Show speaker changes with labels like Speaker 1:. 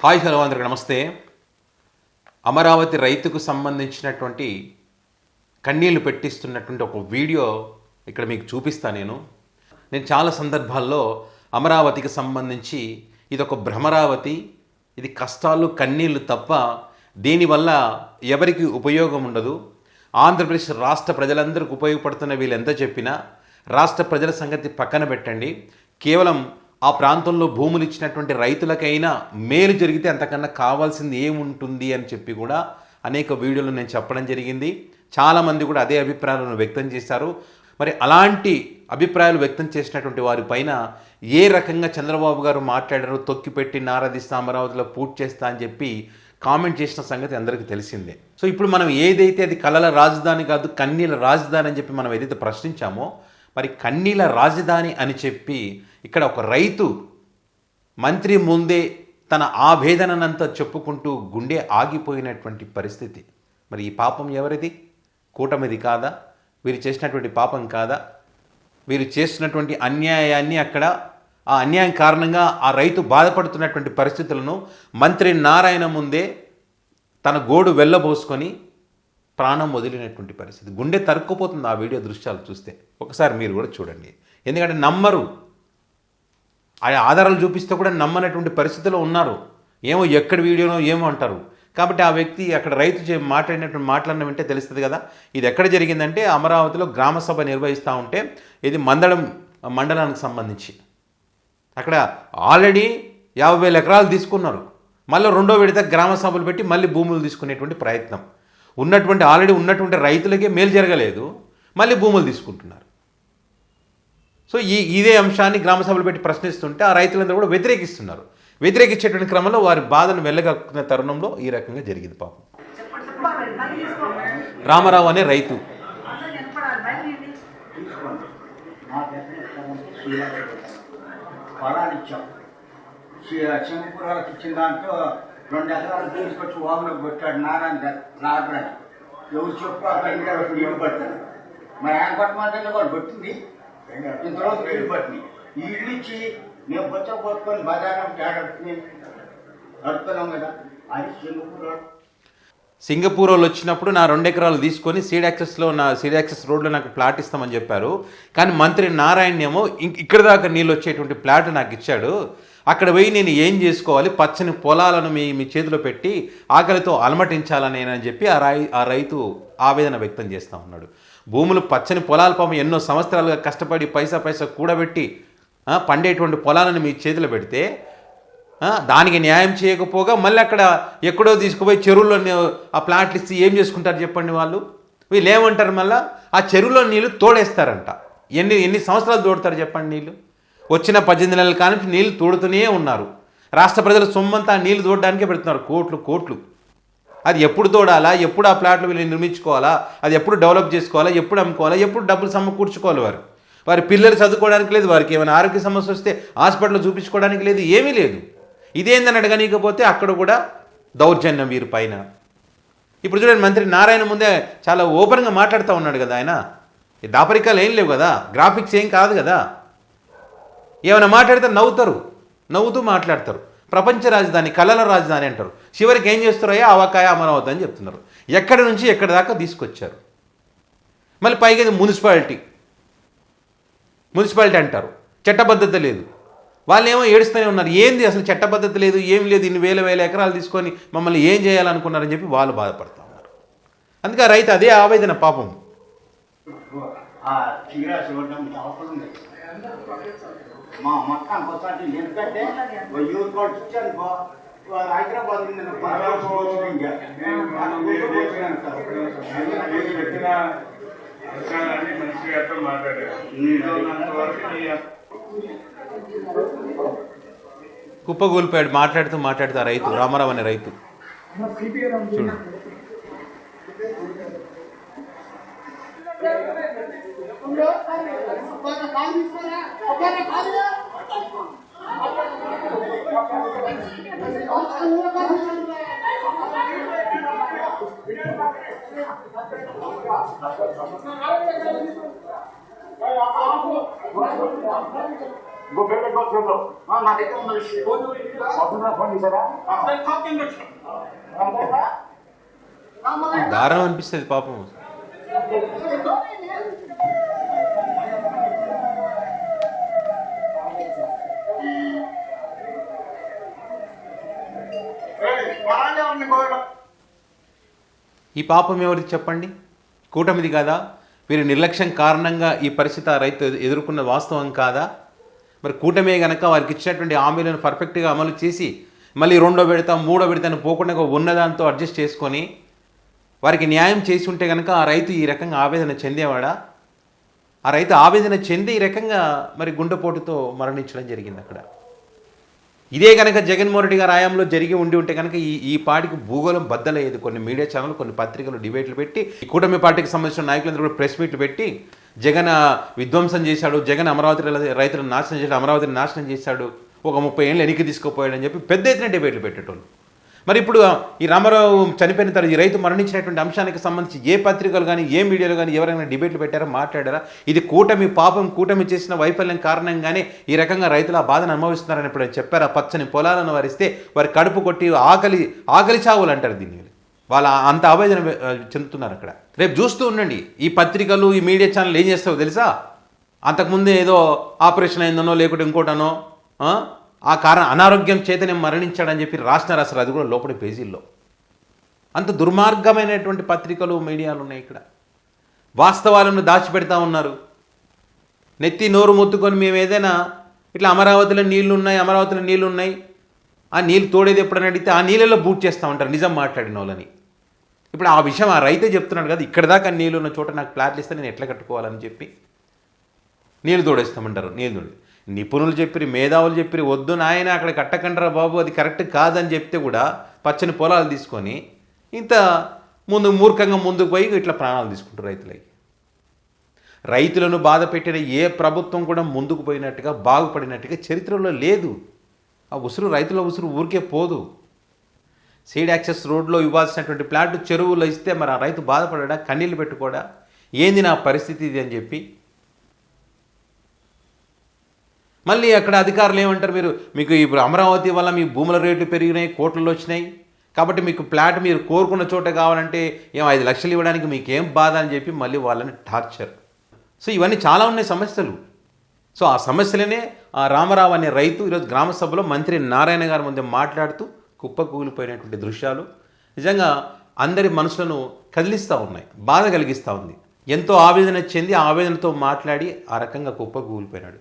Speaker 1: Hi hello అందరికి నమస్తే. అమరావతి రైతుకు సంబంధించినటువంటి కన్నీళ్లు పెట్టిస్తున్నటువంటి ఒక వీడియో ఇక్కడ మీకు చూపిస్తాను. నేను చాలా సందర్భాల్లో అమరావతికి సంబంధించి ఇది ఒక భ్రమరావతి, ఇది కష్టాలు కన్నీళ్లు తప్ప దీనివల్ల ఎవరికి ఉపయోగం ఉండదు. ఆంధ్రప్రదేశ్ రాష్ట్ర ప్రజలందరికీ ఉపయోగపడుతున్న వీళ్ళు ఎంత చెప్పినా రాష్ట్ర ప్రజల సంగతి పక్కన పెట్టండి. కేవలం ఆ ప్రాంతంలో భూములు ఇచ్చినటువంటి రైతులకైనా మేలు జరిగితే అంతకన్నా కావాల్సింది ఏముంటుంది అని చెప్పి కూడా అనేక వీడియోలు నేను చెప్పడం జరిగింది. చాలామంది కూడా అదే అభిప్రాయాలను వ్యక్తం చేశారు. మరి అలాంటి అభిప్రాయాలు వ్యక్తం చేసినటువంటి వారి పైన ఏ రకంగా చంద్రబాబు గారు మాట్లాడారో తొక్కిపెట్టి నారదీస్తా అమరావతిలో పూర్తి చేస్తా అని చెప్పి కామెంట్ చేసిన సంగతి అందరికీ తెలిసిందే. సో ఇప్పుడు మనం ఏదైతే అది కళల రాజధాని కాదు కన్నీల రాజధాని అని చెప్పి మనం ఏదైతే ప్రశ్నించామో, మరి కన్నీల రాజధాని అని చెప్పి ఇక్కడ ఒక రైతు మంత్రి ముందే తన ఆవేదనంతా చెప్పుకుంటూ గుండె ఆగిపోయినటువంటి పరిస్థితి. మరి ఈ పాపం ఎవరిది? కూటమిది కాదా? వీరు చేసినటువంటి పాపం కాదా? వీరు చేస్తున్నటువంటి అన్యాయాన్ని అక్కడ ఆ అన్యాయం కారణంగా ఆ రైతు బాధపడుతున్నటువంటి పరిస్థితులను మంత్రి నారాయణ ముందే తన గోడు వెళ్ళబోసుకొని ప్రాణం వదిలినటువంటి పరిస్థితి. గుండె తరుక్కుపోతుంది ఆ వీడియో దృశ్యాలు చూస్తే. ఒకసారి మీరు కూడా చూడండి. ఎందుకంటే నమ్మరు, ఆ ఆధారాలు చూపిస్తే కూడా నమ్మనటువంటి పరిస్థితిలో ఉన్నారు. ఏమో ఎక్కడి వీడియోనో ఏమో అంటారు. కాబట్టి ఆ వ్యక్తి అక్కడ రైతు మాట్లాడిన వింటే తెలుస్తుంది కదా. ఇది ఎక్కడ జరిగిందంటే అమరావతిలో గ్రామ సభ నిర్వహిస్తూ ఉంటే, ఇది మండలానికి సంబంధించి అక్కడ ఆల్రెడీ 50,000 ఎకరాలు తీసుకున్నారు. మళ్ళీ రెండో విడత గ్రామ సభలు పెట్టి మళ్ళీ భూములు తీసుకునేటువంటి ప్రయత్నం. ఆల్రెడీ ఉన్నటువంటి రైతులకే మేలు జరగలేదు, మళ్ళీ భూములు తీసుకుంటున్నారు. సో ఇదే అంశాన్ని గ్రామ సభలు పెట్టి ప్రశ్నిస్తుంటే ఆ రైతులందరూ కూడా వ్యతిరేకిస్తున్నారు. వ్యతిరేకించేటువంటి క్రమంలో వారి బాధను వెళ్ళగక్కున్న తరుణంలో ఈ రకంగా జరిగింది. పాపం రామారావు అనే రైతు
Speaker 2: సింగపూరాలకు ఇచ్చిన దాంట్లో 2 ఎకరాలు తీసుకొచ్చి ఓమలో కొట్టాడు నారాయణ. ఎవరు చెప్పు అక్కడ నీళ్ళు పట్టారు. మరి ఆయన పట్టమంటే కూడా కొట్టింది. ఇంతలోకి నీళ్ళు పట్టినాయి. ఈ ఇల్లు ఇచ్చి మేము బొచ్చపోతుకొని బజారం నడుపుతున్నాం కదా. అది
Speaker 1: సింగపూర్ వాళ్ళు వచ్చినప్పుడు నా 2 ఎకరాలు తీసుకొని సీడ్ యాక్సెస్ రోడ్లో నాకు ప్లాట్ ఇస్తామని చెప్పారు. కానీ మంత్రి నారాయణ ఏమో ఇక్కడ దాకా నీళ్ళు వచ్చేటువంటి ప్లాట్ నాకు ఇచ్చాడు. అక్కడ పోయి నేను ఏం చేసుకోవాలి? పచ్చని పొలాలను మీ చేతిలో పెట్టి ఆకలితో అలమటించాలని అని చెప్పి ఆ రైతు ఆవేదన వ్యక్తం చేస్తూ ఉన్నాడు. భూములు పచ్చని పొలాల పాపం ఎన్నో సంవత్సరాలుగా కష్టపడి పైసా కూడబెట్టి పండేటువంటి పొలాలను మీ చేతిలో పెడితే దానికి న్యాయం చేయకపోగా మళ్ళీ అక్కడ ఎక్కడో తీసుకుపోయి చెరువుల్లో ఆ ప్లాట్లు ఇచ్చి ఏం చేసుకుంటారు చెప్పండి వాళ్ళు? వీళ్ళు ఏమంటారు? మళ్ళీ ఆ చెరువులో నీళ్ళు తోడేస్తారంట. ఎన్ని సంవత్సరాలు తోడతారు చెప్పండి? నీళ్ళు వచ్చిన 18 నెలల కానుంచి నీళ్ళు తోడుతూనే ఉన్నారు. రాష్ట్ర ప్రజల సొమ్మంతా నీళ్ళు తోడడానికే పెడుతున్నారు కోట్లు. అది ఎప్పుడు తోడాలా? ఎప్పుడు ఆ ప్లాట్లు వీళ్ళు నిర్మించుకోవాలా? అది ఎప్పుడు డెవలప్ చేసుకోవాలా? ఎప్పుడు అమ్ముకోవాలా? ఎప్పుడు డబ్బులు సమకూర్చుకోవాలి? వారి పిల్లలు చదువుకోవడానికి లేదు, వారికి ఏమైనా ఆరోగ్య సమస్య వస్తే హాస్పిటల్లో చూపించుకోవడానికి లేదు, ఏమీ లేదు. ఇదేందని అడగనీకపోతే అక్కడ కూడా దౌర్జన్యం వీరి పైన. ఇప్పుడు చూడండి, మంత్రి నారాయణ ముందే చాలా ఓపెన్గా మాట్లాడుతూ ఉన్నాడు కదా. ఆయన దాపరికాలు ఏం లేవు కదా, గ్రాఫిక్స్ ఏం కాదు కదా. ఏమైనా మాట్లాడితే నవ్వుతూ మాట్లాడతారు. ప్రపంచ రాజధాని, కళల రాజధాని అంటారు. చివరికి ఏం చేస్తారో అవకాయ అమరావతి అని చెప్తున్నారు. ఎక్కడి నుంచి ఎక్కడి దాకా తీసుకొచ్చారు. మళ్ళీ పైగా ఇది మున్సిపాలిటీ అంటారు. చట్టబద్ధత లేదు. వాళ్ళు ఏమో ఏడుస్తూనే ఉన్నారు. ఏంది అసలు చట్టబద్ధత లేదు, ఏం లేదు, ఇన్ని వేల ఎకరాలు తీసుకొని మమ్మల్ని ఏం చేయాలనుకున్నారని చెప్పి వాళ్ళు బాధపడుతూ ఉన్నారు. అందుకే రైతు అదే ఆవేదన పాపం.
Speaker 2: మా మొత్తానికి వస్తాంటే ఎందుకంటే యూత్ కోర్టు ఇచ్చాను హైదరాబాద్
Speaker 1: కుప్పగూలిపోయాడు మాట్లాడుతూ ఆ రైతు, రామారావు అనే రైతు. చూడు
Speaker 3: ఇంకో పేరు పెట్టుకోవచ్చు
Speaker 2: మా దగ్గర ఉన్న విషయం
Speaker 3: ఫోన్ చేశారా
Speaker 1: దారుణం అనిపిస్తుంది పాపం. ఈ పాపం ఎవరికి చెప్పండి? కూటమిది కాదా? వీరి నిర్లక్ష్యం కారణంగా ఈ పరిస్థితి ఆ రైతు ఎదుర్కొన్న వాస్తవం కాదా? మరి కూటమే గనక వారికి ఇచ్చినటువంటి హామీలను పర్ఫెక్ట్గా అమలు చేసి మళ్ళీ రెండో విడత మూడో విడతను పోకుండా ఉన్నదాంతో అడ్జస్ట్ చేసుకొని వారికి న్యాయం చేసి ఉంటే కనుక ఆ రైతు ఈ రకంగా ఆవేదన చెందేవాడా? ఆ రైతు ఆవేదన చెంది ఈ రకంగా మరి గుండెపోటుతో మరణించడం జరిగింది అక్కడ. ఇదే కనుక జగన్మోహన్ రెడ్డి గారి హయాంలో జరిగి ఉంటే కనుక ఈ పార్టీకి భూగోళం బద్దలయ్యేది. కొన్ని మీడియా ఛానల్, కొన్ని పత్రికలు డిబేట్లు పెట్టి, ఈ కూటమి పార్టీకి సంబంధించిన నాయకులందరూ కూడా ప్రెస్ మీట్లు పెట్టి జగన్ విధ్వంసం చేశాడు, జగన్ అమరావతి రైతులను నాశనం చేశాడు, అమరావతిని నాశనం చేశాడు, ఒక 30 ఏళ్ళు వెనక్కి తీసుకుపోయాడని చెప్పి పెద్ద ఎత్తున డిబేట్లు పెట్టేటోళ్ళు. మరి ఇప్పుడు ఈ రామారావు చనిపోయిన తర్వాత ఈ రైతు మరణించినటువంటి అంశానికి సంబంధించి ఏ పత్రికలు కానీ ఏ మీడియాలో కానీ ఎవరైనా డిబేట్లు పెట్టారా, మాట్లాడారా? ఇది కూటమి పాపం, కూటమి చేసిన వైఫల్యం కారణంగానే ఈ రకంగా రైతులు ఆ బాధను అనుభవిస్తున్నారని ఇప్పుడు చెప్పారు. ఆ పచ్చని పొలాలను వరిస్తే వారి కడుపు కొట్టి ఆకలి చావులు అంటారు దీన్ని. వాళ్ళ అంత ఆవేదన చెందుతున్నారు అక్కడ. రేపు చూస్తూ ఉండండి ఈ పత్రికలు, ఈ మీడియా ఛానల్ ఏం చేస్తావో తెలుసా? అంతకుముందే ఏదో ఆపరేషన్ అయిందనో లేకుంటే ఇంకోటనో ఆ అనారోగ్యం చేతనే మరణించాడని చెప్పి రాసినారు. అసలు అది కూడా లోపలి పేజీల్లో. అంత దుర్మార్గమైనటువంటి పత్రికలు, మీడియాలు ఉన్నాయి ఇక్కడ. వాస్తవాలను దాచిపెడతా ఉన్నారు. నెత్తి నోరు మొత్తుకొని మేము ఏదైనా ఇట్లా అమరావతిలో నీళ్లు ఉన్నాయి, ఆ నీళ్ళు తోడేది ఎప్పుడని అడిగితే ఆ నీళ్ళలో బూట్ చేస్తూ ఉంటారు నిజం మాట్లాడిన వాళ్ళని. ఇప్పుడు ఆ విషయం ఆ రైతే చెప్తున్నాడు కదా, ఇక్కడ దాకా నీళ్ళు ఉన్న చోట నాకు ప్లాట్లు ఇస్తే నేను ఎట్లా కట్టుకోవాలని చెప్పి నీళ్ళు తోడేస్తామంటారు. నీళ్ళు తోడి నిపుణులు చెప్పి, మేధావులు చెప్పి వద్దు నాయన అక్కడ కట్టకండ్రా బాబు, అది కరెక్ట్ కాదని చెప్తే కూడా పచ్చని పొలాలు తీసుకొని ఇంత మూర్ఖంగా ముందుకు పోయి ఇట్లా ప్రాణాలు తీసుకుంటారు రైతులకి. రైతులను బాధ పెట్టిన ఏ ప్రభుత్వం కూడా ముందుకు పోయినట్టుగా, బాగుపడినట్టుగా చరిత్రలో లేదు. ఆ ఉసురు, రైతుల ఉసురు ఊరికే పోదు. సీడ్ యాక్సెస్ రోడ్లో ఇవ్వాల్సినటువంటి ప్లాట్ చెరువులో ఇస్తే మరి ఆ రైతు బాధపడా, కన్నీళ్ళు పెట్టుకోడా, ఏంది నా పరిస్థితి ఇది అని చెప్పి. మళ్ళీ అక్కడ అధికారులు ఏమంటారు, మీకు ఇప్పుడు అమరావతి వల్ల మీ భూముల రేట్లు పెరిగినాయి, కోట్లలో వచ్చినాయి కాబట్టి మీకు ప్లాట్ మీరు కోరుకున్న చోట కావాలంటే 5 లక్షలు ఇవ్వడానికి మీకేం బాధ అని చెప్పి మళ్ళీ వాళ్ళని టార్చర్. సో ఇవన్నీ చాలా ఉన్నాయి సమస్యలు. సో ఆ సమస్యలనే ఆ రామారావు అనే రైతు ఈరోజు గ్రామ సభలో మంత్రి నారాయణ గారి ముందే మాట్లాడుతూ కుప్పకూలిపోయినటువంటి దృశ్యాలు నిజంగా అందరి మనసులను కదిలిస్తూ ఉన్నాయి, బాధ కలిగిస్తూ ఉంది. ఎంతో ఆవేదన చెంది ఆ ఆవేదనతో మాట్లాడి ఆ రకంగా కుప్పకూలిపోయినాడు.